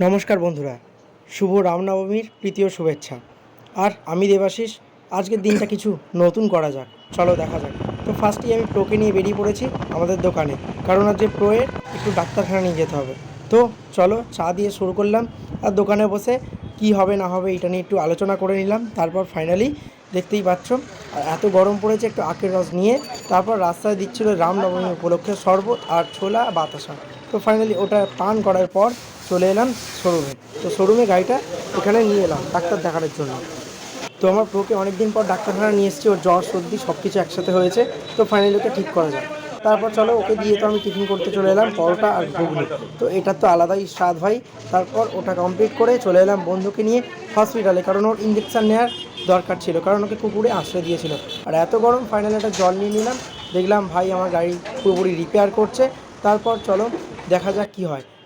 নমস্কার বন্ধুরা, শুভ রামনবমীর প্রীতীয় শুভেচ্ছা। আর আমি দেবাশিস। আজকের দিনটা কিছু নতুন করা যাক, চলো দেখা যাক। তো ফার্স্টেই আমি প্রোকে নিয়ে বেরিয়ে পড়েছি আমাদের দোকানে, কারণ আজ যে প্রোয়ের একটু ডাক্তারখানা নিয়ে যেতে হবে। তো চলো চা দিয়ে শুরু করলাম, আর দোকানে বসে কি হবে না হবে এটা নিয়ে একটু আলোচনা করে নিলাম। তারপর ফাইনালি দেখতেই পাচ্ছ, আর এত গরম পড়েছে, একটু আখের রস নিয়ে তারপর রাস্তায় দিচ্ছিল রামনবমী উপলক্ষে শরবত আর ছোলা বাতাসা। তো ফাইনালি ওটা পান করার পর চলে এলাম শোরুমে। তো শোরুমে গাড়িটা এখানে নিয়ে এলাম ডাক্তার দেখানোর জন্য। তো আমার প্রোকে অনেক দিন পর ডাক্তারখানা নিয়ে এসেছি, ওর জ্বর সর্দি সব কিছু একসাথে হয়েছে। তো ফাইনালি ওকে ঠিক করা যায়। তারপর চলো ওকে দিয়ে তো আমি টিফিন করতে চলে এলাম পরোটা আর ঘুগনি। তো এটার তো আলাদাই স্বাদ ভাই। তারপর ওটা কমপ্লিট করে চলে এলাম বন্ধুকে নিয়ে হসপিটালে, কারণ ওর ইঞ্জেকশান নেওয়ার দরকার ছিল, কারণ ওকে কুকুরে আশ্রয় দিয়েছিল। আর এত গরম, ফাইনালি একটা জল নিয়ে নিলাম। দেখলাম ভাই আমার গাড়ি পুরোপুরি রিপেয়ার করছে। তারপর চলো দেখা যাক কী হয়।